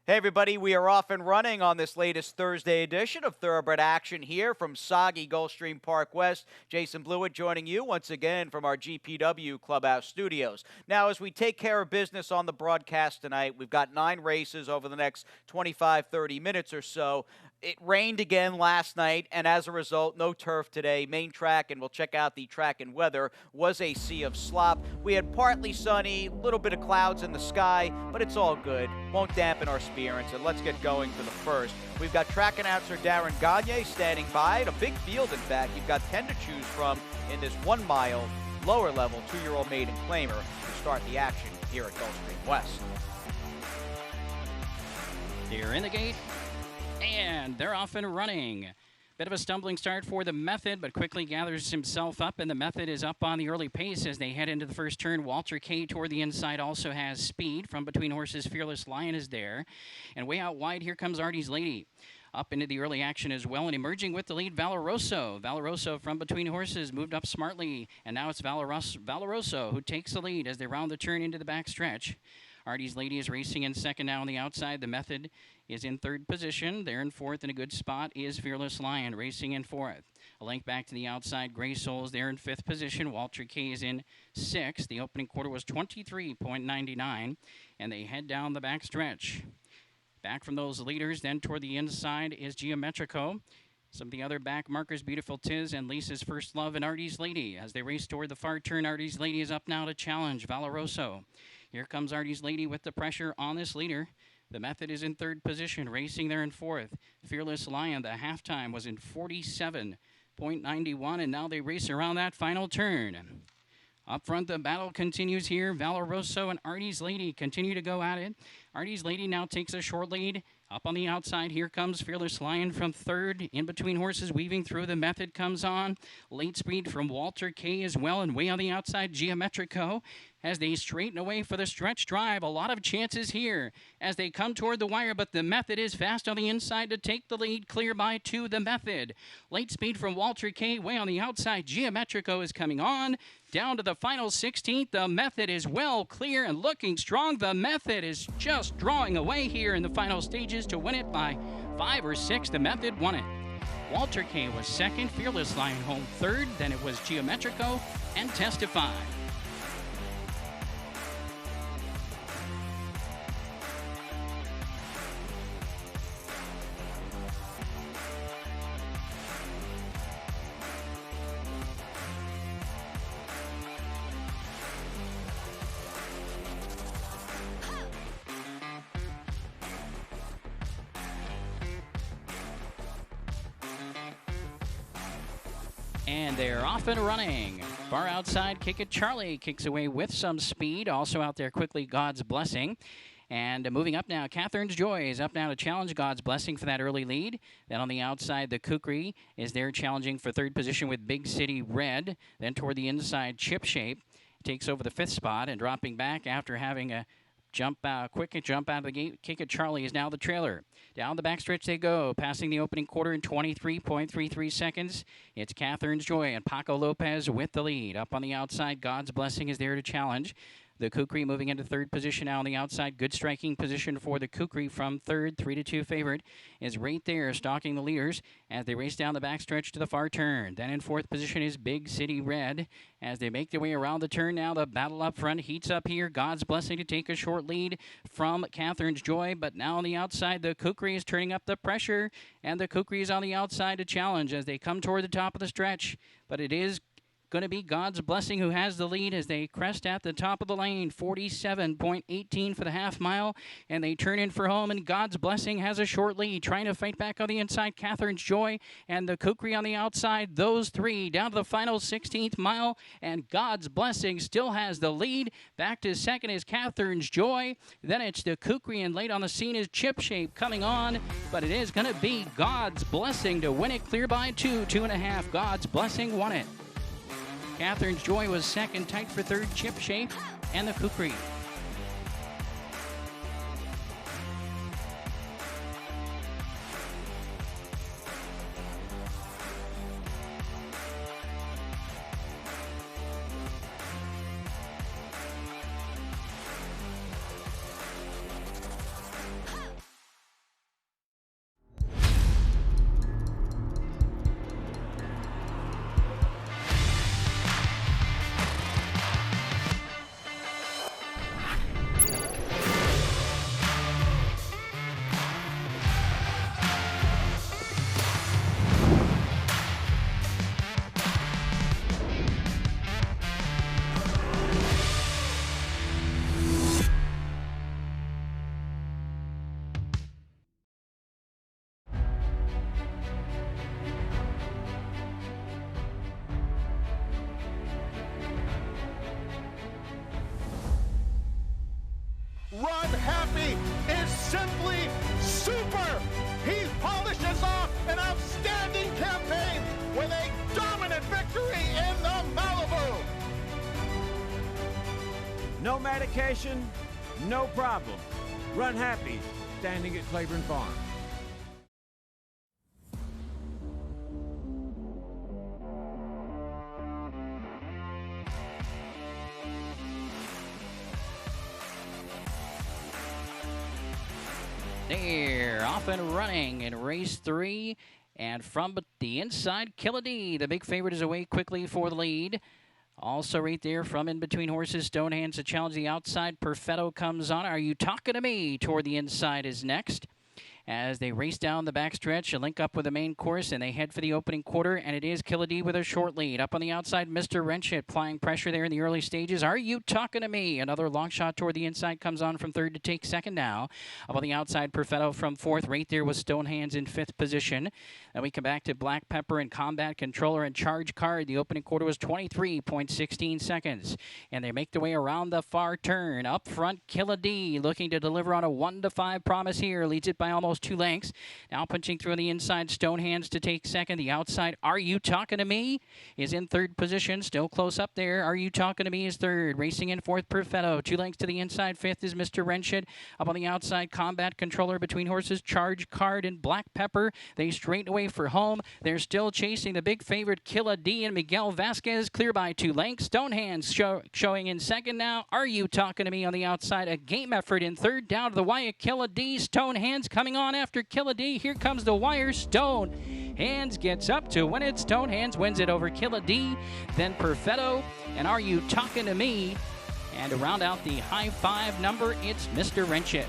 Hey, everybody, we are off and running on this latest Thursday edition of Thoroughbred Action here from soggy Gulfstream Park West. Jason Blewett joining you once again from our GPW Clubhouse studios. Now, as we take care of business on the broadcast tonight, we've got 9 races over the next 25, 30 minutes or so. It rained again last night, and as a result, no turf today. Main track, and we'll check out the track and weather, was a sea of slop. We had partly sunny, a little bit of clouds in the sky, but it's all good. Won't dampen our spirits, and let's get going for the first. We've got track announcer Darren Gagne standing by. A big field, in fact. You've got 10 to choose from in this 1 mile, lower level, 2-year-old maiden claimer to start the action here at Gulfstream West. They're in the gate. And they're off and running. Bit of a stumbling start for the Method, but quickly gathers himself up, and the Method is up on the early pace as they head into the first turn. Walter K toward the inside also has speed. From between horses, Fearless Lion is there. And way out wide, here comes Artie's Lady. Up into the early action as well, and emerging with the lead, Valoroso. Valoroso from between horses moved up smartly, and now it's Valoroso who takes the lead as they round the turn into the back stretch. Artie's Lady is racing in second now on the outside. The Method is in third position. There in fourth in a good spot is Fearless Lion racing in fourth. A length back to the outside. Gray Souls there in fifth position. Walter K is in sixth. The opening quarter was 23.99, and they head down the back stretch. Back from those leaders, then toward the inside is Geometrico. Some of the other back markers, Beautiful Tiz and Lisa's First Love and Artie's Lady. As they race toward the far turn, Artie's Lady is up now to challenge Valoroso. Here comes Artie's Lady with the pressure on this leader. The Method is in third position, racing there in fourth. Fearless Lion, the halftime was in 47.91, and now they race around that final turn. Up front, the battle continues here. Valoroso and Artie's Lady continue to go at it. Artie's Lady now takes a short lead. Up on the outside, here comes Fearless Lion from third. In between horses, weaving through, the Method comes on. Late speed from Walter K as well, and way on the outside, Geometrico. As they straighten away for the stretch drive, a lot of chances here as they come toward the wire, but the Method is fast on the inside to take the lead, clear by 2, the Method. Late speed from Walter K, way on the outside, Geometrico is coming on. Down to the final 16th, the Method is well clear and looking strong. The Method is just drawing away here in the final stages to win it by 5 or 6. The Method won it. Walter K was second, Fearless Lion home third, then it was Geometrico and Testify. And they're off and running. Far outside, Kick It Charlie kicks away with some speed. Also out there quickly, God's Blessing. And moving up now, Catherine's Joy is up now to challenge God's Blessing for that early lead. Then on the outside, the Kukri is there challenging for third position with Big City Red. Then toward the inside, Chip Shape takes over the fifth spot, and dropping back after having a quick jump out of the gate. Kick It Charlie is now the trailer. Down the backstretch they go, passing the opening quarter in 23.33 seconds. It's Catherine's Joy and Paco Lopez with the lead. Up on the outside, God's Blessing is there to challenge. The Kukri moving into third position now on the outside. Good striking position for the Kukri from third. 3-2 favorite is right there stalking the leaders as they race down the backstretch to the far turn. Then in fourth position is Big City Red. As they make their way around the turn now, the battle up front heats up here. God's Blessing to take a short lead from Catherine's Joy. But now on the outside, the Kukri is turning up the pressure. And the Kukri is on the outside to challenge as they come toward the top of the stretch. But it is going to be God's Blessing who has the lead as they crest at the top of the lane. 47.18 for the half mile, and they turn in for home, and God's Blessing has a short lead, trying to fight back on the inside. Catherine's Joy and the Kukri on the outside. Those three down to the final 16th mile, and God's Blessing still has the lead. Back to second is Catherine's Joy. Then it's the Kukri, and late on the scene is Chip Shape coming on, but it is going to be God's Blessing to win it clear by 2.5. God's Blessing won it. Catherine's Joy was second, tight for third, Chip Shape and the Kukri. Happy is simply super. He polishes off an outstanding campaign with a dominant victory in the Malibu. No medication, no problem. Run Happy, standing at Claiborne Farm. They're off and running in race 3. And from the inside, Killadee, the big favorite, is away quickly for the lead. Also right there from in between horses, Stonehands to challenge the outside. Perfetto comes on. Are You Talking to Me? Toward the inside is next. As they race down the backstretch, a link up with the main course, and they head for the opening quarter, and it is Killadee with a short lead. Up on the outside, Mr. Wrenchit applying pressure there in the early stages. Are You Talking to Me? Another long shot toward the inside comes on from third to take second now. Up on the outside, Perfetto from fourth. Right there was Stonehands in fifth position. Then we come back to Black Pepper and Combat Controller and Charge Card. The opening quarter was 23.16 seconds. And they make their way around the far turn. Up front, Killadee looking to deliver on a 1-5 promise here. Leads it by almost 2 lengths. Now punching through on the inside, Stonehands to take second. The outside, Are You Talking to Me? Is in third position. Still close up there. Are You Talking to Me is third. Racing in fourth, Perfetto. 2 lengths to the inside. Fifth is Mr. Wrenchit. Up on the outside, Combat Controller between horses, Charge Card and Black Pepper. They straighten away for home. They're still chasing the big favorite, Killadee and Miguel Vasquez. Clear by 2 lengths. Stonehands showing in second now. Are You Talking to Me on the outside? A game effort in third. Down to the wire, Killadee. Stonehands coming on after Killadee. Here comes the wire. Stonehands gets up to win it. Stonehands wins it over Killadee. Then Perfetto and Are You Talking to Me? And to round out the high 5 number, it's Mr. Wrenchit.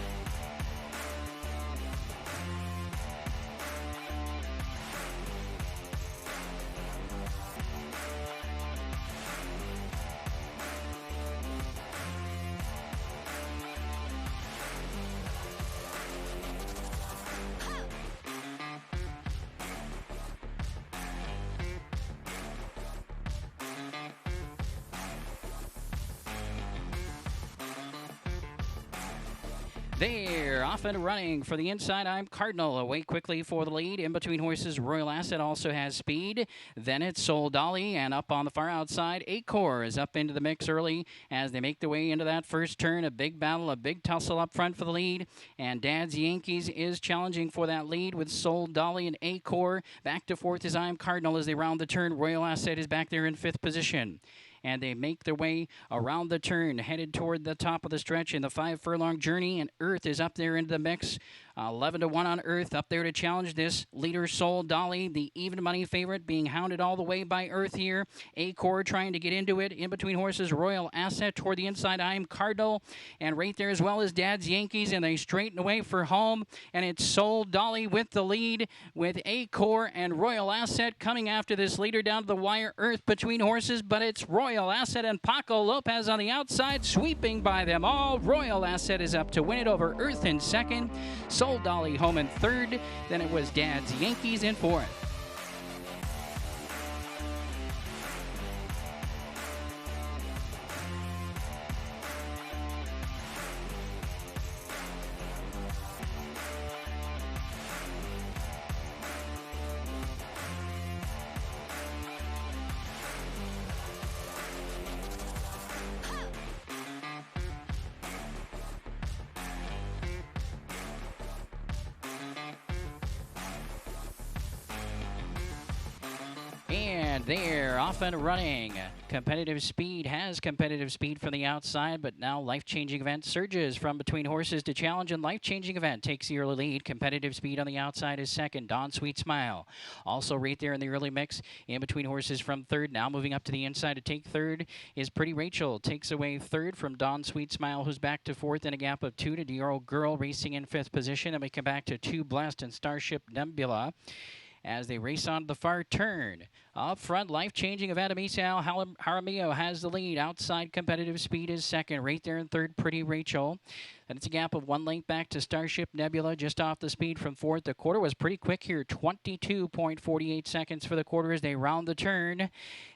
They're off and running for the inside. I'm Cardinal away quickly for the lead. In between horses, Royal Asset also has speed. Then it's Soul Dolly, and up on the far outside, Acor is up into the mix early as they make their way into that first turn. A big battle, a big tussle up front for the lead. And Dad's Yankees is challenging for that lead with Soul Dolly and Acor. Back to fourth is I'm Cardinal as they round the turn. Royal Asset is back there in fifth position. And they make their way around the turn, headed toward the top of the stretch in the 5-furlong journey, and Earth is up there into the mix. 11-1 on Earth, up there to challenge this leader, Soul Dolly, the even money favorite, being hounded all the way by Earth here. Acor trying to get into it. In between horses, Royal Asset toward the inside, I'm Cardinal, and right there as well as Dad's Yankees, and they straighten away for home, and it's Soul Dolly with the lead, with Acor and Royal Asset coming after this leader down to the wire. Earth between horses, but it's Royal Asset and Paco Lopez on the outside, sweeping by them all. Royal Asset is up to win it over Earth in second. Soul Dolly home in third. Then it was Dad's Yankees in fourth. And they're off and running. Competitive Speed has competitive speed from the outside, but now Life-Changing Event surges from between horses to challenge, and Life-Changing Event takes the early lead. Competitive Speed on the outside is second. Dawn Sweet Smile also right there in the early mix. In between horses from third. Now moving up to the inside to take third is Pretty Rachel. Takes away third from Dawn Sweet Smile, who's back to fourth in a gap of 2 to Dioro Girl racing in fifth position. And we come back to Two Blessed and Starship Nebula as they race on the far turn. Up front, life-changing event. Amisao Jaramillo has the lead. Outside competitive speed is second. Right there in third, Pretty Rachel. And it's a gap of 1 length back to Starship Nebula, just off the speed from fourth. The quarter was pretty quick here, 22.48 seconds for the quarter as they round the turn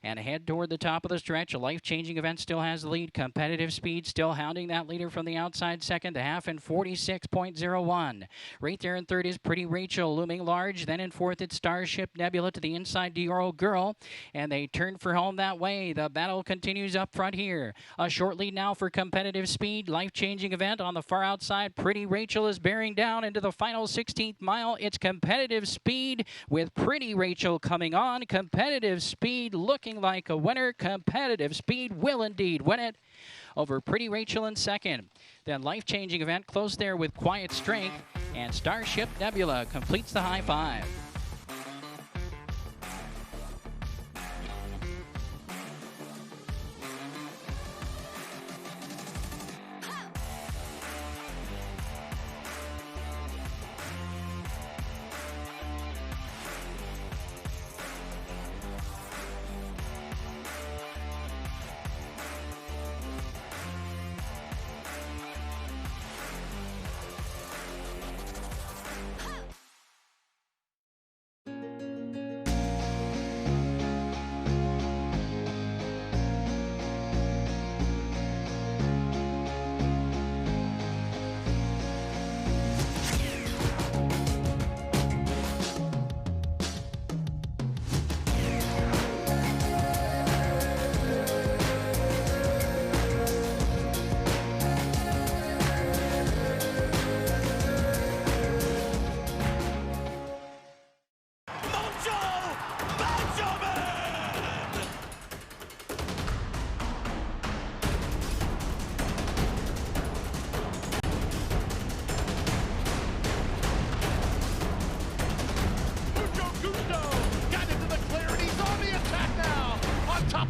and head toward the top of the stretch. A life-changing event still has the lead. Competitive speed still hounding that leader from the outside second. The half in 46.01. Right there in third is Pretty Rachel, looming large. Then in fourth, it's Starship Nebula to the inside, Dioro Girl. And they turn for home that way. The battle continues up front here. A short lead now for competitive speed. Life-changing event on the far outside. Pretty Rachel is bearing down into the final 16th mile. It's competitive speed with Pretty Rachel coming on. Competitive speed looking like a winner. Competitive speed will indeed win it over Pretty Rachel in second. Then life-changing event close there with Quiet Strength. And Starship Nebula completes the high five.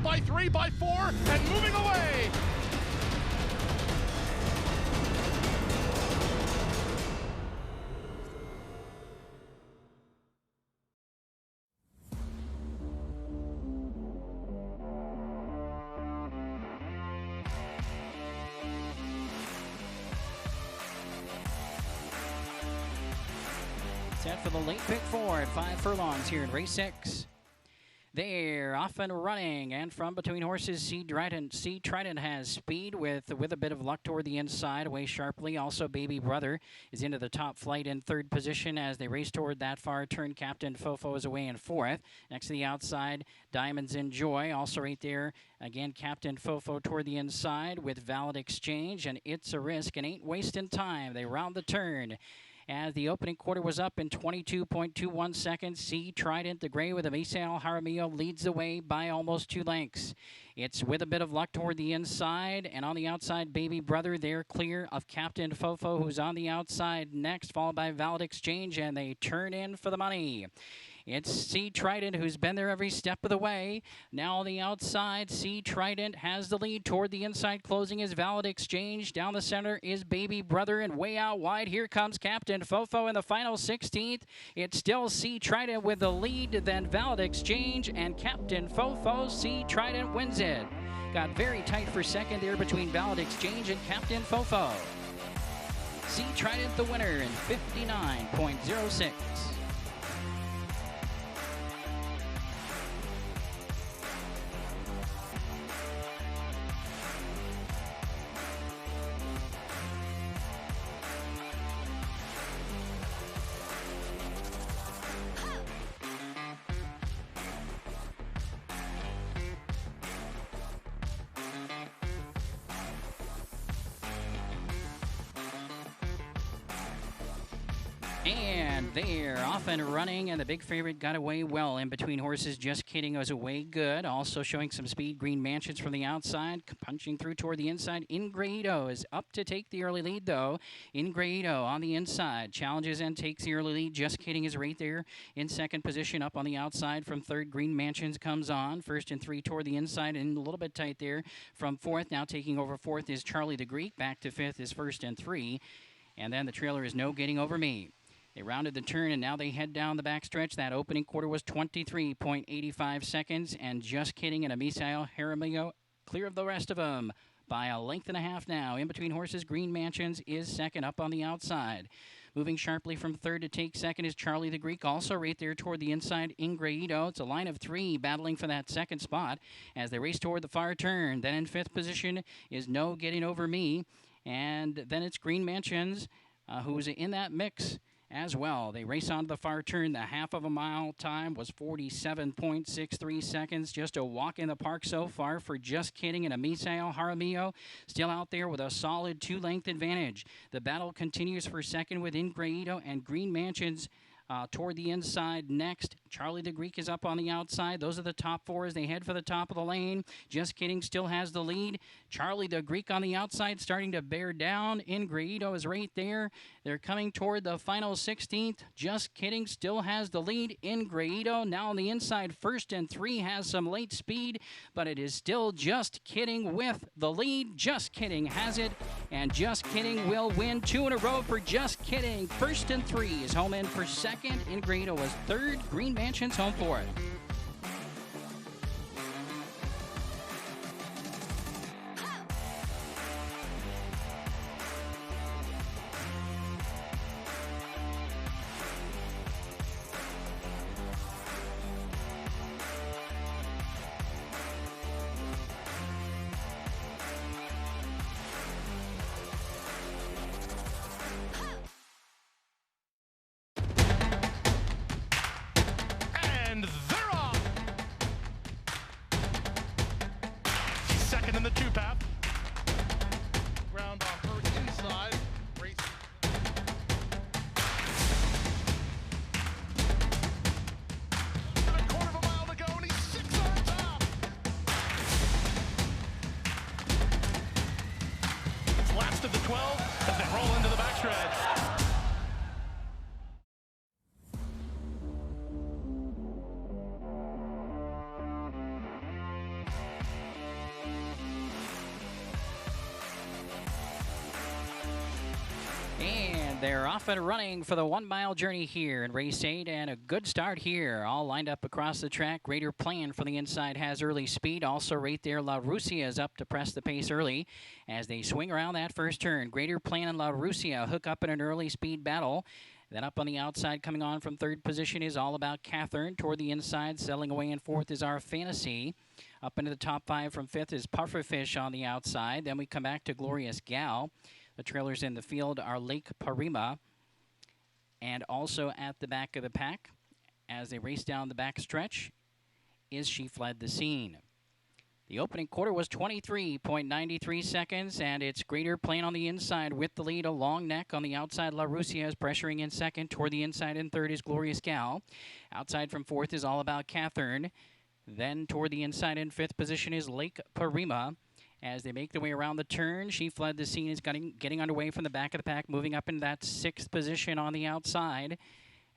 By 3, by 4, and moving away. Set for the late pick 4 at 5 furlongs here in race 6. They're off and running, and from between horses, C Trident has speed with a bit of luck toward the inside, away sharply. Also, Baby Brother is into the top flight in third position as they race toward that far turn. Captain Fofo is away in fourth. Next to the outside, Diamonds in Joy, also right there. Again, Captain Fofo toward the inside with Valid Exchange, and It's a Risk, and ain't wasting time. They round the turn. As the opening quarter was up in 22.21 seconds, C Trident, the gray with Amisao Jaramillo, leads the way by almost 2 lengths. It's with a bit of luck toward the inside, and on the outside, Baby Brother, they're clear of Captain Fofo, who's on the outside next, followed by Valid Exchange, and they turn in for the money. It's C Trident who's been there every step of the way. Now on the outside, C Trident has the lead. Toward the inside, closing is Valid Exchange. Down the center is Baby Brother, and way out wide, here comes Captain Fofo in the final 16th. It's still C Trident with the lead, then Valid Exchange, and Captain Fofo. C Trident wins it. Got very tight for second there between Valid Exchange and Captain Fofo. C Trident the winner in 59.06. And they're off and running, and the big favorite got away well in between horses. Just Kidding was away good. Also showing some speed. Green Mansions from the outside, punching through toward the inside. Ingrado is up to take the early lead, though. Ingrado on the inside challenges and takes the early lead. Just Kidding is right there in second position. Up on the outside from third, Green Mansions comes on. First and three toward the inside, and a little bit tight there from fourth. Now taking over fourth is Charlie the Greek. Back to fifth is First and Three. And then the trailer is No Getting Over Me. They rounded the turn, and now they head down the backstretch. That opening quarter was 23.85 seconds, and Just Kidding and Amisael Jaramillo clear of the rest of them by a length and a half now. In between horses, Green Mansions is second up on the outside. Moving sharply from third to take second is Charlie the Greek, also right there toward the inside, Ingredo. It's a line of three battling for that second spot as they race toward the far turn. Then in fifth position is No Getting Over Me, and then it's Green Mansions, who's in that mix as well. They race onto the far turn. The half of a mile time was 47.63 seconds. Just a walk in the park so far for Just Kidding and Amisael Jaramillo. Still out there with a solid 2-length advantage. The battle continues for second with Ingredo and Green Mansions toward the inside next. Charlie the Greek is up on the outside. Those are the top four as they head for the top of the lane. Just Kidding still has the lead. Charlie the Greek on the outside starting to bear down. Ingredo is right there. They're coming toward the final 16th. Just Kidding still has the lead. Ingredo now on the inside. First and three has some late speed, but it is still Just Kidding with the lead. Just Kidding has it, and Just Kidding will win 2 in a row for Just Kidding. First and three is home in for second. Ingredo was third. Green Mansions home for it. And they're off. He's second in the two-path. Ground on first inside. Race. A quarter of a mile to go, and he's 6 on top. It's last of the 12 as they roll into the backstretch. And they're off and running for the 1 mile journey here in race 8, and a good start here. All lined up across the track. Greater Plan from the inside has early speed. Also right there, La Rusia is up to press the pace early as they swing around that first turn. Greater Plan and La Rusia hook up in an early speed battle. Then up on the outside, coming on from third position is All About Catherine. Toward the inside, settling away in fourth is Our Fantasy. Up into the top 5 from fifth is Pufferfish on the outside. Then we come back to Glorious Gal. The trailers in the field are Lake Parima, and also at the back of the pack, as they race down the back stretch, is She Fled the Scene. The opening quarter was 23.93 seconds, and it's Greater Plan on the inside with the lead. A long neck on the outside. La Rusia is pressuring in second. Toward the inside in third is Glorious Gal. Outside from fourth is All About Catherine. Then toward the inside in fifth position is Lake Parima. As they make their way around the turn, She Fled the Scene is getting underway from the back of the pack, moving up into that sixth position on the outside.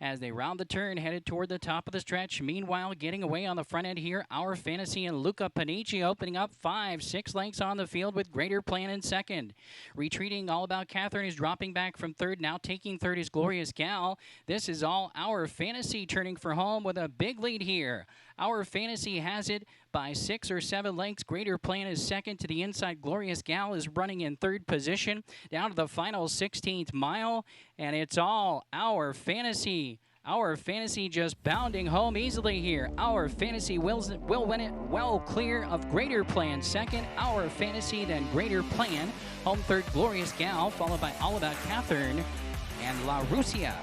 As they round the turn, headed toward the top of the stretch. Meanwhile, getting away on the front end here, Our Fantasy and Luca Panici opening up 5-6 lengths on the field with Greater Plan in second. Retreating, All About Catherine is dropping back from third. Now taking third is Glorious Gal. This is all Our Fantasy turning for home with a big lead here. Our Fantasy has it by 6 or 7 lengths. Greater Plan is second to the inside. Glorious Gal is running in third position down to the final 16th mile, and it's all Our Fantasy. Our Fantasy just bounding home easily here. Our Fantasy will win it well clear of Greater Plan second. Our Fantasy, then Greater Plan. Home third, Glorious Gal, followed by All About Catherine and La Rusia.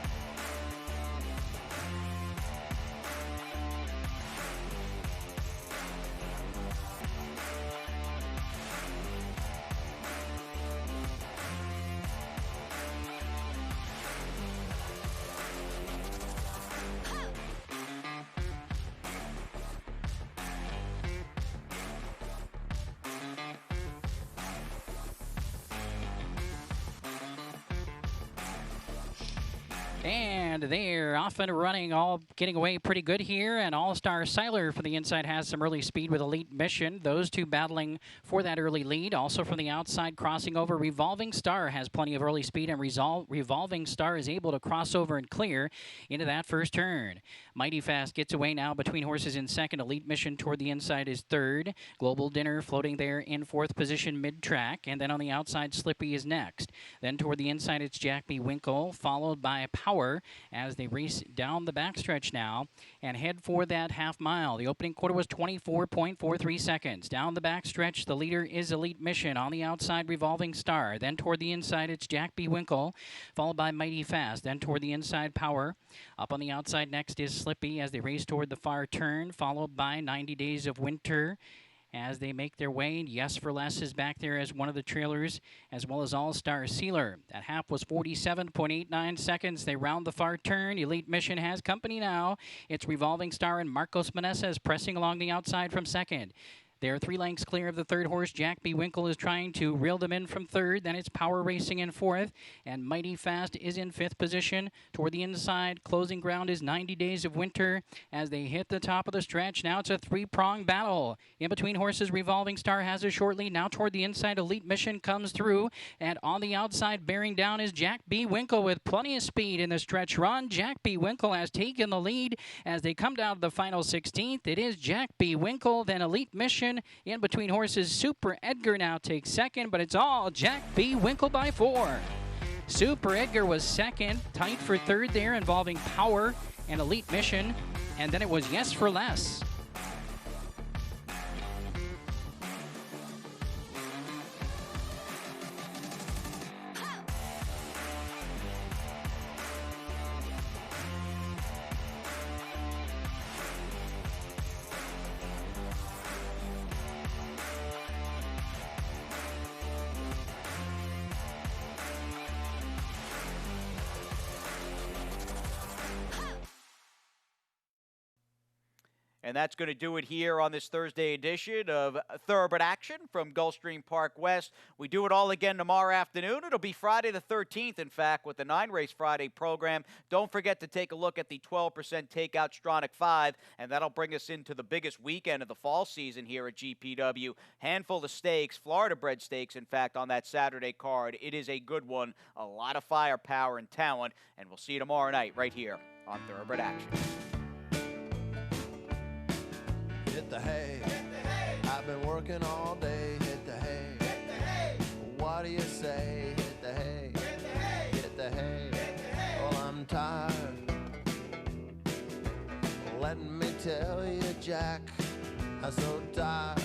And they're off and running, all getting away pretty good here. And All-Star Seiler for the inside has some early speed with Elite Mission. Those two battling for that early lead. Also from the outside, crossing over, Revolving Star has plenty of early speed, and Revolving Star is able to cross over and clear into that first turn. Mighty Fast gets away now between horses in second. Elite Mission toward the inside is third. Global Dinner floating there in fourth position mid-track. And then on the outside, Slippy is next. Then toward the inside, it's Jack B. Winkle, followed by Power as they race down the backstretch now and head for that half mile. The opening quarter was 24.43 seconds. Down the backstretch, the leader is Elite Mission. On the outside, Revolving Star. Then toward the inside, it's Jack B. Winkle, followed by Mighty Fast. Then toward the inside, Power. Up on the outside next is Slippy as they race toward the far turn, followed by 90 Days of Winter as they make their way. Yes for Less is back there as one of the trailers, as well as All-Star Sealer. That half was 47.89 seconds. They round the far turn. Elite Mission has company now. It's Revolving Star and Marcos Meneses pressing along the outside from second. They're 3 lengths clear of the third horse. Jack B. Winkle is trying to reel them in from third. Then it's Power racing in fourth. And Mighty Fast is in fifth position. Toward the inside, closing ground is 90 Days of Winter as they hit the top of the stretch. Now it's a 3-prong battle. In between horses, Revolving Star has a short lead. Now toward the inside, Elite Mission comes through. And on the outside, bearing down is Jack B. Winkle with plenty of speed in the stretch run. Jack B. Winkle has taken the lead as they come down to the final 16th. It is Jack B. Winkle, then Elite Mission. In between horses, Super Edgar now takes second, but it's all Jack B. Winkle by 4. Super Edgar was second, tight for third there, involving Power and Elite Mission, and then it was Yes for Less. And that's going to do it here on this Thursday edition of Thoroughbred Action from Gulfstream Park West. We do it all again tomorrow afternoon. It'll be Friday the 13th, in fact, with the 9-race Friday program. Don't forget to take a look at the 12% takeout Stronach 5, and that'll bring us into the biggest weekend of the fall season here at GPW. Handful of stakes, Florida-bred stakes, in fact, on that Saturday card. It is a good one, a lot of firepower and talent, and we'll see you tomorrow night right here on Thoroughbred Action. Hit the hay. I've been working all day. Hit the hay. What do you say? Hit the hay. Hit the hay. Well, I'm tired. Let me tell you, Jack, I'm so tired.